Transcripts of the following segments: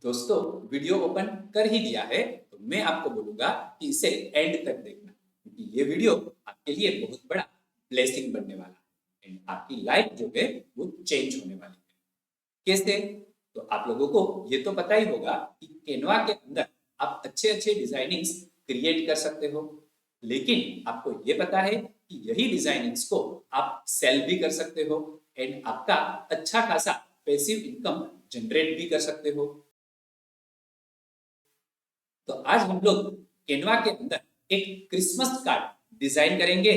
दोस्तों video open कर ही दिया है तो मैं आपको बोलूंगा कि इसे एंड तक देखना, क्योंकि ये वीडियो आपके लिए बहुत बड़ा ब्लेसिंग बनने वाला है एंड आपकी लाइफ जो है वो चेंज होने वाली है। कैसे? तो आप लोगों को ये तो पता ही होगा कि कैनवा के अंदर आप अच्छे अच्छे डिजाइनिंग्स क्रिएट कर सकते हो, लेकिन आपको ये पता है कि यही डिजाइनिंग्स को आप सेल भी कर सकते हो एंड आपका अच्छा खासा पैसिव इनकम जनरेट भी कर सकते हो। तो आज हम लोग कैनवा के अंदर एक क्रिसमस कार्ड डिजाइन करेंगे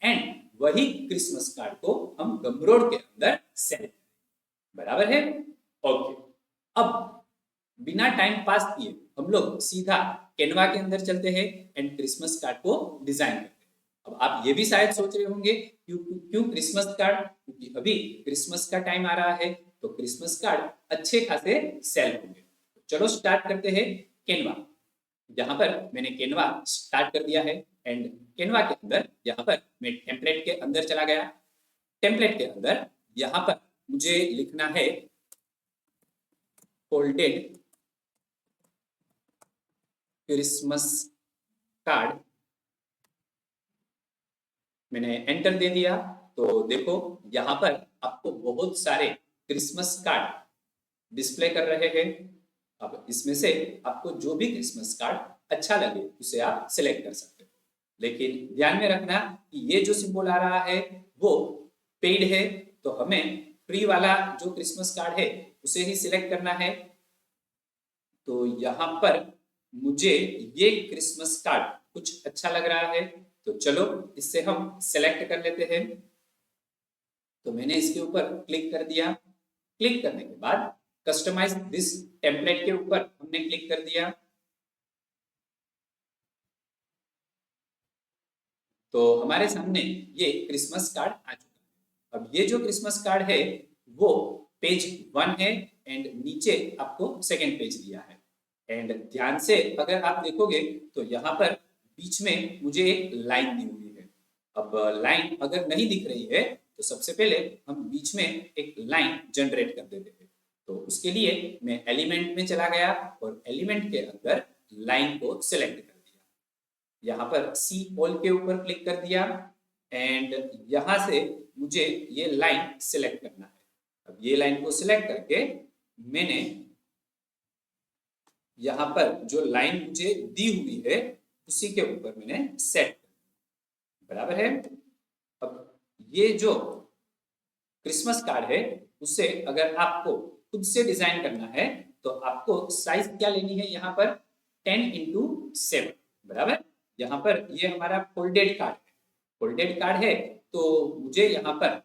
एंड वही क्रिसमस कार्ड को हम गमरोड के अंदर सेल, बराबर है? ओके, अब बिना टाइम पास किए हम लोग सीधा कैनवा के अंदर चलते हैं एंड क्रिसमस कार्ड को डिजाइन करते हैं। अब आप ये भी शायद सोच रहे होंगे क्यों क्यों क्रिसमस कार्ड, क्योंकि अभी क्रिसमस का टाइम आ रहा है तो क्रिसमस कार्ड अच्छे खासे सेल होंगे। चलो स्टार्ट करते हैं कैनवा। यहाँ पर मैंने कैनवा स्टार्ट कर दिया है एंड कैनवा के अंदर यहाँ पर मैं टेम्पलेट के अंदर चला गया। टेम्पलेट के अंदर यहाँ पर मुझे लिखना है फोल्डेड क्रिसमस कार्ड। मैंने एंटर दे दिया तो देखो यहाँ पर आपको बहुत सारे क्रिसमस कार्ड डिस्प्ले कर रहे हैं। अब इसमें से आपको जो भी क्रिसमस कार्ड अच्छा लगे उसे आप सिलेक्ट कर सकते हो, लेकिन ध्यान में रखना कि ये जो सिंबल आ रहा है वो पेड है, तो हमें फ्री वाला जो क्रिसमस कार्ड है उसे ही सिलेक्ट करना है। तो यहाँ पर मुझे ये क्रिसमस कार्ड कुछ अच्छा लग रहा है तो चलो इससे हम सेलेक्ट कर लेते हैं। तो मैंने इसके ऊपर क्लिक कर दिया। क्लिक करने के बाद कस्टमाइज दिस टेम्पलेट के ऊपर हमने क्लिक कर दिया। तो हमारे सामने ये क्रिसमस कार्ड आ चुका है। अब ये जो क्रिसमस कार्ड है वो पेज 1 है एंड नीचे आपको सेकंड पेज दिया है। एंड ध्यान से अगर आप देखोगे तो यहाँ पर बीच में मुझे एक लाइन दी हुई है। अब लाइन अगर नहीं दिख रही है तो सबसे पहले हम बीच में एक लाइन जनरेट कर देते हैं। तो उसके लिए मैं एलिमेंट में चला गया और एलिमेंट के अंदर लाइन को सिलेक्ट कर दिया। यहाँ पर सी ऑल के ऊपर क्लिक कर दिया एंड यहाँ से मुझे ये लाइन सिलेक्ट करना है। अब ये लाइन को सिलेक्ट करके मैंने यहाँ पर जो लाइन मुझे दी हुई है उसी के ऊपर मैंने सेट, बराबर है। अब ये जो क्रिसमस कार्ड है उसे अगर आपको खुद से डिजाइन करना है तो आपको साइज क्या लेनी है, यहाँ पर 10x7, बराबर। यहाँ पर ये हमारा फोल्डेड कार्ड है, फोल्डेड कार्ड है तो मुझे यहाँ पर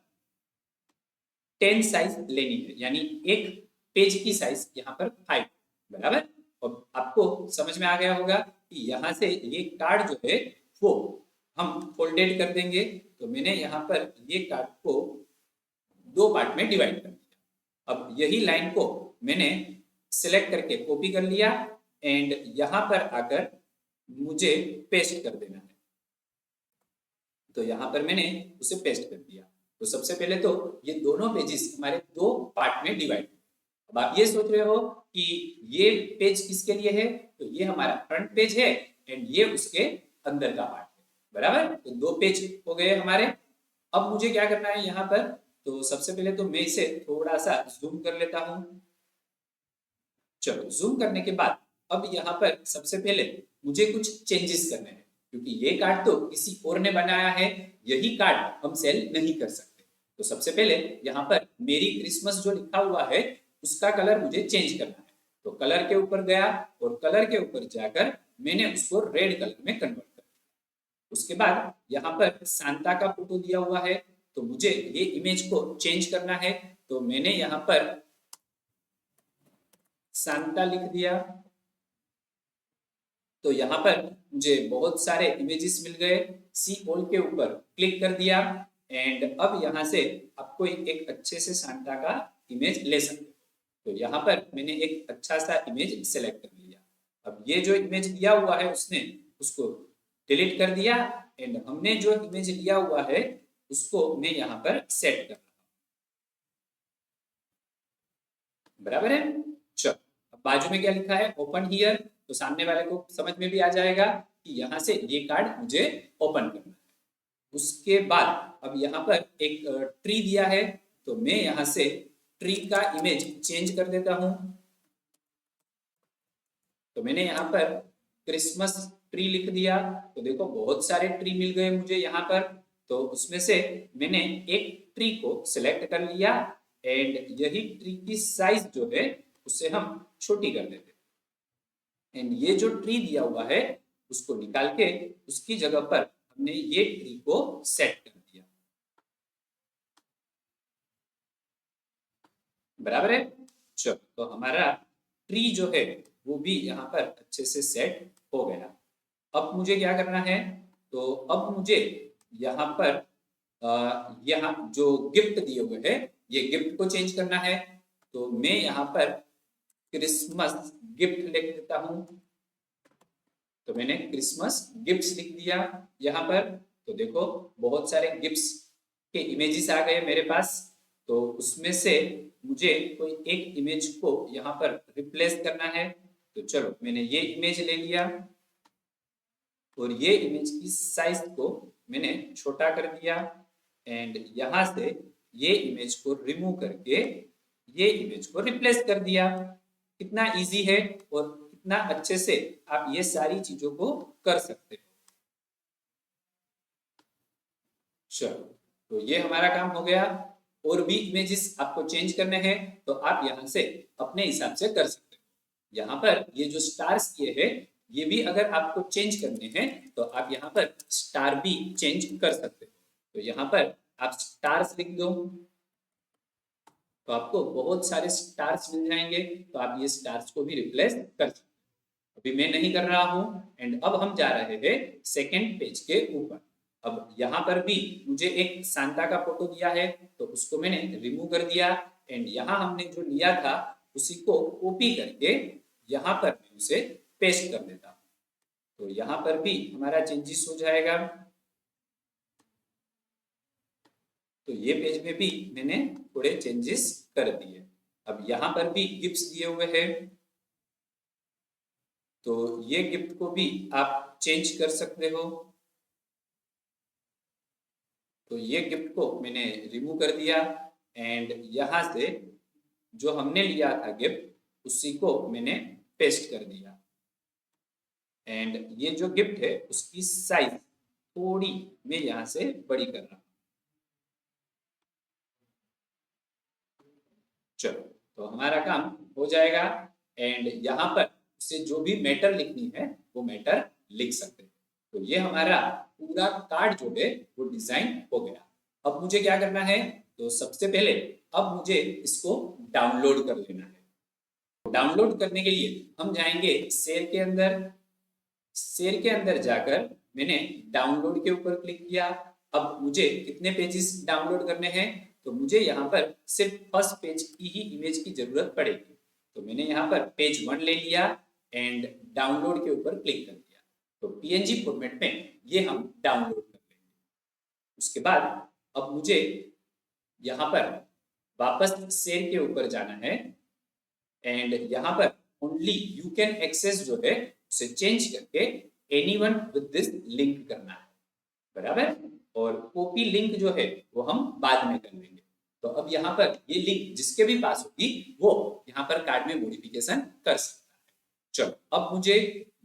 10 साइज लेनी है, यानी एक पेज की साइज यहाँ पर 5, बराबर। और आपको समझ में आ गया होगा कि यहाँ से ये कार्ड जो है वो हम फोल्डेड कर देंगे। तो मैंने यहाँ पर ये कार्ड को 2 पार्ट में डिवाइड कर दिया। अब यही लाइन को मैंने सिलेक्ट करके कॉपी कर लिया एंड यहाँ पर आकर मुझे पेस्ट कर देना है। तो यहाँ पर मैंने उसे पेस्ट कर दिया। तो सबसे पहले तो ये दोनों पेजेस हमारे 2 पार्ट में डिवाइड। अब आप ये सोच रहे हो कि ये पेज किसके लिए है, तो ये हमारा फ्रंट पेज है एंड ये उसके अंदर का पार्ट है, बराबर। तो 2 पेज हो गए हमारे। अब मुझे क्या करना है यहाँ पर, तो सबसे पहले तो मैं इसे थोड़ा सा जूम कर लेता हूँ। चलो जूम करने के बाद अब यहाँ पर सबसे पहले मुझे कुछ चेंजेस करने हैं, क्योंकि ये कार्ड तो किसी और ने बनाया है, यही कार्ड हम सेल नहीं कर सकते। तो सबसे पहले यहाँ पर मेरी क्रिसमस जो लिखा हुआ है उसका कलर मुझे चेंज करना है। तो कलर के ऊपर गया और कलर के ऊपर जाकर मैंने उसको रेड कलर में कन्वर्ट कर दिया। उसके बाद यहाँ पर सांता का फोटो दिया हुआ है तो मुझे ये इमेज को चेंज करना है। तो मैंने यहाँ पर सांता लिख दिया। तो यहाँ पर मुझे बहुत सारे इमेजेस मिल गए। सी ऑल के ऊपर क्लिक कर दिया एंड अब यहाँ से आपको एक अच्छे से सांता का इमेज ले सकते हो। तो यहाँ पर मैंने एक अच्छा सा इमेज सेलेक्ट कर लिया। अब ये जो इमेज दिया हुआ है उसने उसको डिलीट कर दिया एंड हमने जो इमेज लिया हुआ है उसको मैं यहाँ पर सेट कर रहा हूँ, बराबर है। चलो अब बाजू में क्या लिखा है, ओपन हियर, तो सामने वाले को समझ में भी आ जाएगा कि यहाँ से ये कार्ड मुझे ओपन करना है। उसके बाद अब यहाँ पर एक ट्री दिया है, तो मैं यहाँ से ट्री का इमेज चेंज कर देता हूं। तो मैंने यहाँ पर क्रिसमस ट्री लिख दिया, तो देखो बहुत सारे ट्री मिल गए मुझे यहाँ पर। तो उसमें से मैंने एक ट्री को सिलेक्ट कर लिया एंड यही ट्री की साइज जो है उससे हम छोटी कर देते हैं। एंड ये जो ट्री दिया हुआ है उसको निकाल के उसकी जगह पर हमने ये ट्री को सेट कर दिया। बराबर है। चलो, तो हमारा ट्री जो है वो भी यहाँ पर अच्छे से सेट हो गया। अब मुझे क्या करना है, तो अब मुझे यहाँ पर यहाँ जो गिफ्ट दिए हुए हैं ये गिफ्ट को चेंज करना है। तो मैं यहाँ पर क्रिसमस गिफ्ट लिख देता हूँ। तो मैंने क्रिसमस गिफ्ट्स लिख दिया यहाँ पर। तो देखो बहुत सारे गिफ्ट्स के इमेजेस आ गए मेरे पास। तो उसमें से मुझे कोई एक इमेज को यहाँ पर रिप्लेस करना है। तो चलो मैंने ये इमेज ले लिया और ये इमेज की साइज को मैंने छोटा कर दिया एंड यहाँ से ये इमेज को रिमूव करके ये इमेज को रिप्लेस कर दिया। कितना इजी है और कितना अच्छे से आप ये सारी चीजों को कर सकते हो। चलो, तो ये हमारा काम हो गया। और भी इमेजेस आपको चेंज करने हैं तो आप यहाँ से अपने हिसाब से कर सकते हो। यहाँ पर ये जो स्टार्स किए हैं ये भी अगर आपको चेंज करने हैं तो आप यहाँ पर स्टार भी चेंज कर सकते हो। तो यहाँ पर आप स्टार्स लिख दो तो आपको बहुत सारे स्टार्स मिल जाएंगे। तो आप ये स्टार्स को भी रिप्लेस कर सकते हो। अभी मैं नहीं कर रहा हूं एंड अब हम जा रहे हैं सेकेंड पेज के ऊपर। अब यहाँ पर भी मुझे एक सांता का फोटो दिया है तो उसको मैंने रिमूव कर दिया एंड यहाँ हमने जो लिया था उसी को कॉपी करके यहाँ पर मैं उसे पेस्ट कर देता हूँ। तो यहाँ पर भी हमारा चेंजेस हो जाएगा। तो ये पेज में भी मैंने थोड़े चेंजेस कर दिए। अब यहाँ पर भी गिफ्ट्स दिए हुए हैं तो ये गिफ्ट को भी आप चेंज कर सकते हो। तो ये गिफ्ट को मैंने रिमूव कर दिया एंड यहाँ से जो हमने लिया था गिफ्ट उसी को मैंने पेस्ट कर दिया एंड ये जो गिफ्ट है उसकी साइज थोड़ी मैं यहाँ से बड़ी कर रहा हूँ। चलो, तो हमारा काम हो जाएगा एंड यहाँ पर से जो भी मैटर लिखनी है वो मैटर लिख सकते हैं। तो ये हमारा पूरा कार्ड जो है वो डिजाइन हो गया। अब मुझे क्या करना है, तो सबसे पहले अब मुझे इसको डाउनलोड कर लेना है। डाउनलोड करने के लिए हम जाएंगे शेयर के अंदर जाकर मैंने डाउनलोड के ऊपर क्लिक किया। अब मुझे कितने पेजेस डाउनलोड करने हैं, तो मुझे यहाँ पर सिर्फ फर्स्ट पेज की ही इमेज की जरूरत पड़ेगी। तो मैंने यहाँ पर पेज 1 ले लिया एंड डाउनलोड के ऊपर क्लिक कर दिया। तो पीएनजी फॉर्मेट में ये हम डाउनलोड कर लेंगे। उसके बाद अब मुझे यहाँ पर वापस शेयर के ऊपर जाना है एंड यहाँ पर ओनली यू कैन एक्सेस जो है उसे चेंज करके एनीवन विद दिस लिंक करना है। बराबर। और कॉपी लिंक जो है वो हम बाद में कर लेंगे। तो अब यहाँ पर ये लिंक जिसके भी पास होगी वो यहाँ पर कार्ड में मॉडिफिकेशन कर सकता है। चलो, अब मुझे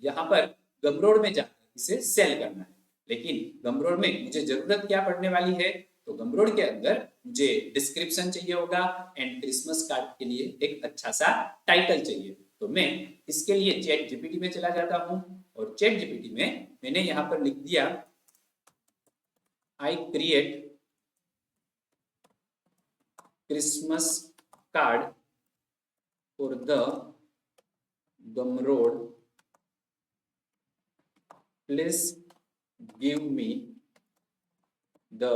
यहाँ पर गमरोड में जाकर इसे सेल करना है। लेकिन गमरोड में मुझे जरूरत क्या पड़ने वाली है, तो गमरोड के अंदर मुझे डिस्क्रिप्शन चाहिए होगा एंड क्रिसमस कार्ड के लिए एक अच्छा सा टाइटल चाहिए। तो मैं इसके लिए चैट जीपीटी में चला जाता हूँ और चैट जीपीटी में मैंने यहाँ पर लिख दिया I create Christmas card for the Gumroad. Please give me the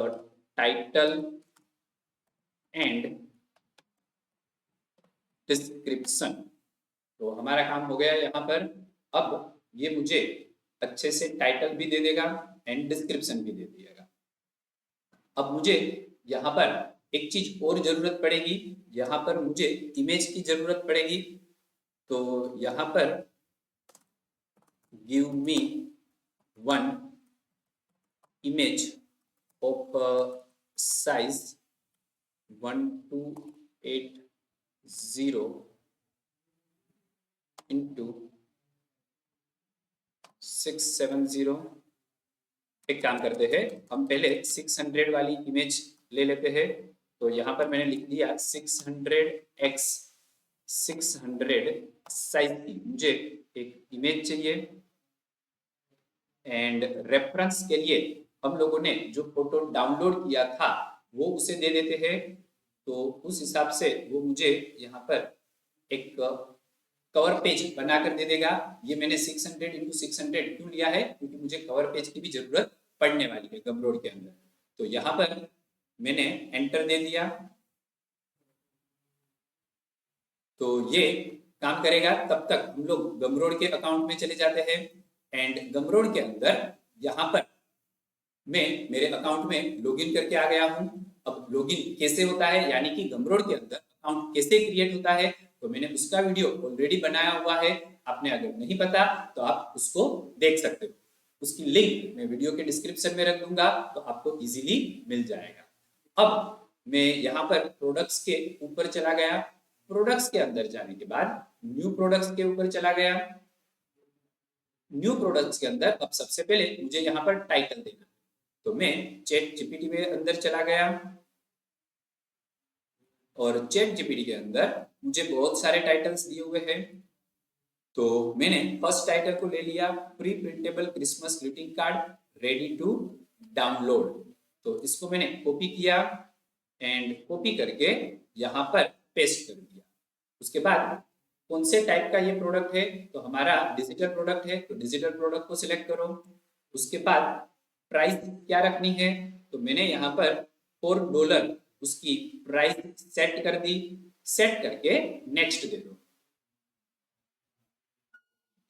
title and description. तो हमारा काम हो गया यहाँ पर। अब ये मुझे अच्छे से टाइटल भी दे देगा एंड डिस्क्रिप्शन भी दे देगा। अब मुझे यहाँ पर एक चीज और जरूरत पड़ेगी, यहाँ पर मुझे इमेज की जरूरत पड़ेगी। तो यहाँ पर give me one image of size 1280 into 670। एक काम करते हैं, हम पहले 600 वाली इमेज ले लेते हैं। तो यहाँ पर मैंने लिख दिया 600x 600 साइज की मुझे एक इमेज चाहिए। एंड रेफरेंस के लिए हम लोगों ने जो फोटो डाउनलोड किया था वो उसे दे देते हैं। तो उस हिसाब से वो मुझे यहाँ पर एक कवर पेज बनाकर दे देगा। ये मैंने 600 इंटू 600 क्यों लिया है, क्योंकि मुझे कवर पेज की भी जरूरत पड़ने वाली है गमरोड के अंदर। तो यहाँ पर मैंने एंटर दे दिया, तो ये काम करेगा। तब तक हम लोग गमरोड के अकाउंट में चले जाते हैं। एंड गमरोड के अंदर यहाँ पर मैं मेरे अकाउंट में लॉगिन करके आ गया हूँ। अब लॉगिन कैसे होता है, यानी कि गमरोड के अंदर अकाउंट कैसे क्रिएट होता है, तो मैंने उसका वीडियो ऑलरेडी बनाया हुआ है। आपने अगर नहीं पता तो आप उसको देख सकते हो। उसकी लिंक मैं वीडियो के डिस्क्रिप्शन में रख दूंगा, तो आपको इजीली मिल जाएगा। अब मैं यहाँ पर प्रोडक्ट्स के ऊपर चला गया। प्रोडक्ट्स के अंदर जाने के बाद न्यू प्रोडक्ट्स के ऊपर चला गया। न्यू प्रोडक्ट्स के अंदर अब सबसे पहले मुझे यहाँ पर टाइटल देना, तो मैं चैट जीपीटी में अंदर चला गया। और चैट जीपीटी के अंदर मुझे बहुत सारे टाइटल्स दिए हुए हैं। तो मैंने फर्स्ट टाइटल को ले लिया, pre printable Christmas greeting card ready to download. तो इसको मैंने कॉपी किया एंड कॉपी करके यहाँ पर पेस्ट कर दिया। उसके बाद कौन से टाइप का ये प्रोडक्ट है, तो हमारा डिजिटल प्रोडक्ट है, तो डिजिटल प्रोडक्ट को सिलेक्ट करो। उसके बाद प्राइस क्या रखनी है, तो मैंने यहाँ पर $4 उसकी प्राइस सेट कर दी। सेट करके नेक्स्ट दे दो।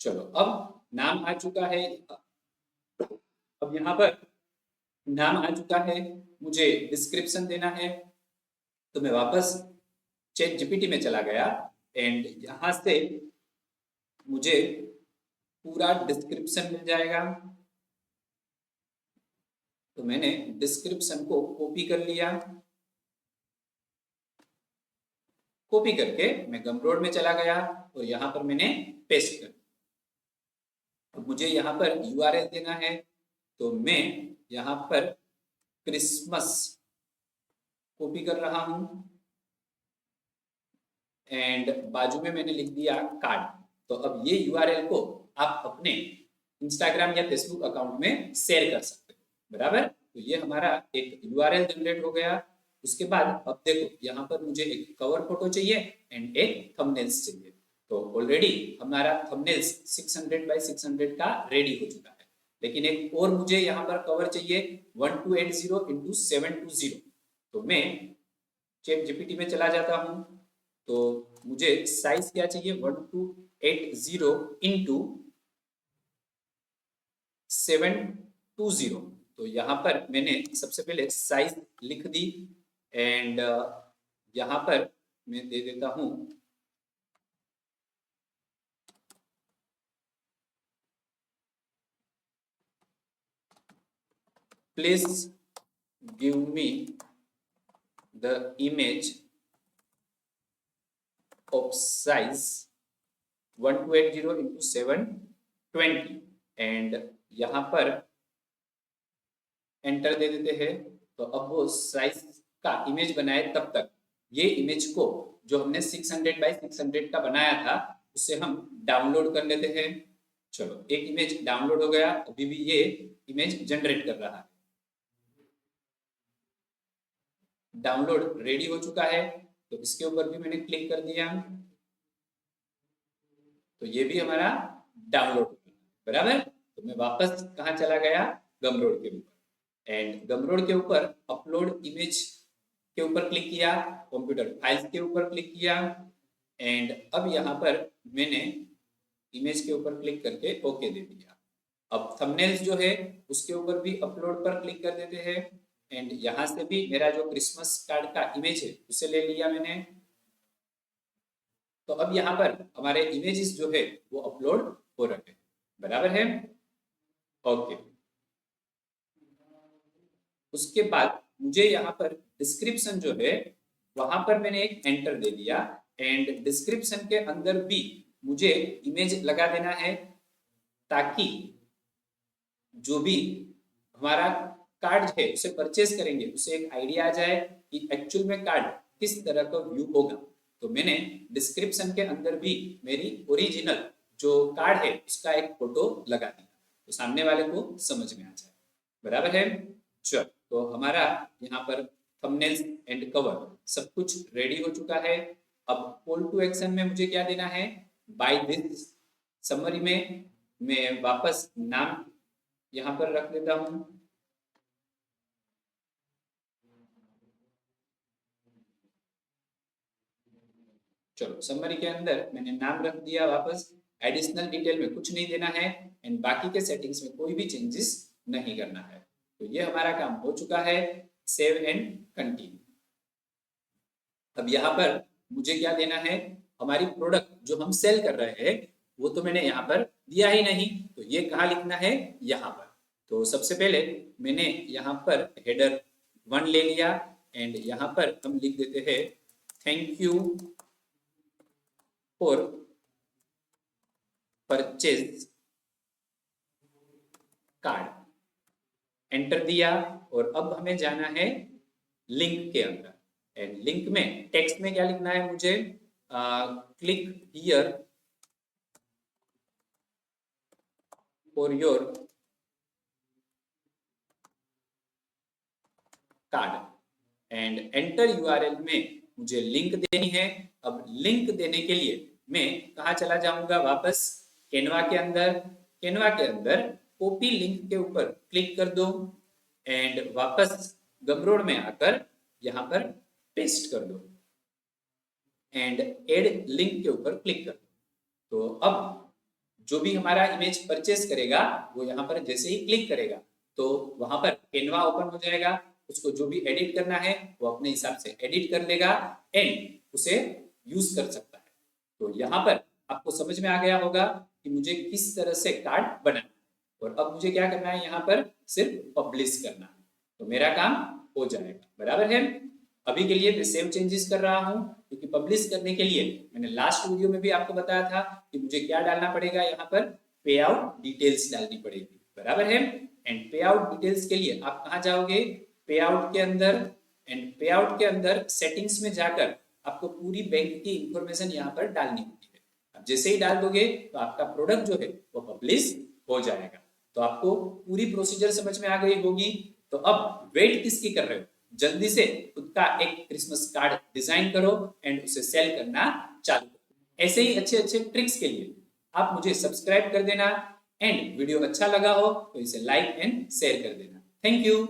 चलो, अब नाम आ चुका है। अब यहाँ पर नाम आ चुका है, मुझे डिस्क्रिप्शन देना है। तो मैं वापस चैट जीपीटी में चला गया एंड यहाँ से मुझे पूरा डिस्क्रिप्शन मिल जाएगा। तो मैंने डिस्क्रिप्शन को कॉपी कर लिया। कॉपी करके मैं गमरोड में चला गया और यहाँ पर मैंने पेस्ट कर दिया। तो मुझे यहाँ पर यूआरएल देना है, तो मैं यहाँ पर क्रिसमस कॉपी कर रहा हूँ एंड बाजू में मैंने लिख दिया कार्ड। तो अब ये यूआरएल को आप अपने इंस्टाग्राम या फेसबुक अकाउंट में शेयर कर सकते हो, बराबर। तो ये हमारा एक यूआरएल जनरेट हो गया। उसके बाद अब देखो, यहाँ पर मुझे एक कवर फोटो चाहिए एंड एक थंबनेल्स चाहिए। तो ऑलरेडी हमारा थंबनेल्स 600 बाय 600 का रेडी हो चुका है, लेकिन एक और मुझे यहाँ पर कवर चाहिए 1280 इंटू 720। तो मैं चैट जीपीटी में चला जाता हूँ। तो मुझे साइज क्या चाहिए, 1280 इंटू 720। तो यहाँ पर मैंने सबसे पहले साइज लिख दी एंड यहाँ पर मैं दे देता हूँ please give me the image of size 1280 into 720 and यहाँ पर एंटर दे देते हैं। तो अब वो साइज का इमेज बनाए, तब तक ये इमेज को जो हमने 600 बाय 600 का बनाया था उसे हम डाउनलोड कर लेते हैं। चलो, एक इमेज डाउनलोड हो गया। अभी भी ये इमेज जनरेट कर रहा है। डाउनलोड रेडी हो चुका है, तो इसके ऊपर भी मैंने क्लिक कर दिया, तो ये भी हमारा डाउनलोड हो गया, बराबर। तो मैं वापस कहाँ चला गया, गमरोड के ऊपर। एंड गमरोड के ऊपर अपलोड इमेज के ऊपर क्लिक किया, कंप्यूटर फाइल्स के ऊपर क्लिक किया एंड अब यहाँ पर मैंने इमेज के ऊपर क्लिक करके ओके दे दिया। अब थंबनेल्स जो है उसके ऊपर भी अपलोड पर क्लिक कर देते हैं एंड यहाँ से भी मेरा जो क्रिसमस कार्ड का इमेज है उसे ले लिया मैंने। तो अब यहाँ पर हमारे इमेजेस जो है वो अपलोड हो रहे हैं, बराबर है। ओके, उसके बाद मुझे यहाँ पर डिस्क्रिप्शन जो है वहां पर मैंने एक एंटर दे दिया, एंड डिस्क्रिप्शन के अंदर भी मुझे इमेज लगा देना है, ताकि जो भी हमारा कार्ड है उसे परचेज करेंगे उसे एक आइडिया आ जाए कि एक्चुअल में कार्ड किस तरह का व्यू होगा। तो मैंने डिस्क्रिप्शन के अंदर भी मेरी ओरिजिनल जो कार्ड है उसका एक फोटो लगा दिया, तो सामने वाले को समझ में आ जाए, बराबर है। चलो, तो हमारा यहाँ पर थंबनेल एंड कवर सब कुछ रेडी हो चुका है। अब कॉल टू एक्शन में मुझे क्या देना है, बाय दिस। समरी में मैं वापस नाम यहाँ पर रख देता हूं, चलो समरी के अंदर मैंने नाम रख दिया वापस। एडिशनल डिटेल में कुछ नहीं देना है, एंड बाकी के सेटिंग्स में कोई भी चेंजेस नहीं करना है। तो ये हमारा काम हो चुका है, सेव एंड कंटिन्यू। अब यहाँ पर मुझे क्या देना है, हमारी प्रोडक्ट जो हम सेल कर रहे हैं वो तो मैंने यहाँ पर दिया ही नहीं, तो ये कहाँ लिखना है, यहाँ पर। तो सबसे पहले मैंने यहाँ पर हेडर 1 ले लिया, एंड यहाँ पर हम लिख देते हैं thank you for purchase card, enter दिया। और अब हमें जाना है लिंक के अंदर, एंड लिंक में टेक्स्ट में क्या लिखना है मुझे, click here for your card, and enter URL में मुझे लिंक देनी है। अब लिंक देने के लिए मैं कहा चला जाऊंगा, वापस कैनवा के अंदर। कैनवा के अंदर कॉपी लिंक के ऊपर क्लिक कर दो, एंड वापस गमरोड में आकर यहाँ पर पेस्ट कर दो, एंड एड लिंक के ऊपर क्लिक कर दो। तो अब जो भी हमारा इमेज परचेस करेगा वो यहाँ पर जैसे ही क्लिक करेगा तो वहां पर कैनवा ओपन हो जाएगा, उसको जो भी एडिट करना है वो अपने हिसाब से एडिट कर लेगा, एंड उसे यूज कर सकता है। तो यहाँ पर आपको समझ में आ गया होगा कि मुझे किस तरह से कार्ड बनाना है, और अब मुझे क्या करना है, यहाँ पर सिर्फ पब्लिश करना है, तो मेरा काम हो जाएगा, बराबर है। अभी के लिए मैं सेव चेंजेस कर रहा हूँ, क्योंकि पब्लिश करने के लिए मैंने लास्ट वीडियो में भी आपको बताया था कि मुझे क्या डालना पड़ेगा, यहाँ पर पे आउट डिटेल्स डालनी पड़ेगी, बराबर है। एंड पे आउट डिटेल्स के लिए आप कहाँ जाओगे, पे आउट के अंदर, एंड पे आउट के अंदर सेटिंग्स में जाकर आपको पूरी बैंक की इंफॉर्मेशन यहाँ पर डालनी होती है। अब जैसे ही डाल दोगे तो आपका प्रोडक्ट जो है वो पब्लिश हो जाएगा। तो आपको पूरी प्रोसीजर समझ में आ गई होगी। तो अब वेट किसकी कर रहे हो, जल्दी से खुद का एक क्रिसमस कार्ड डिजाइन करो एंड उसे सेल करना चालू करो। ऐसे ही अच्छे अच्छे ट्रिक्स के लिए आप मुझे सब्सक्राइब कर देना, एंड वीडियो अच्छा लगा हो तो इसे लाइक एंड शेयर कर देना। Thank you.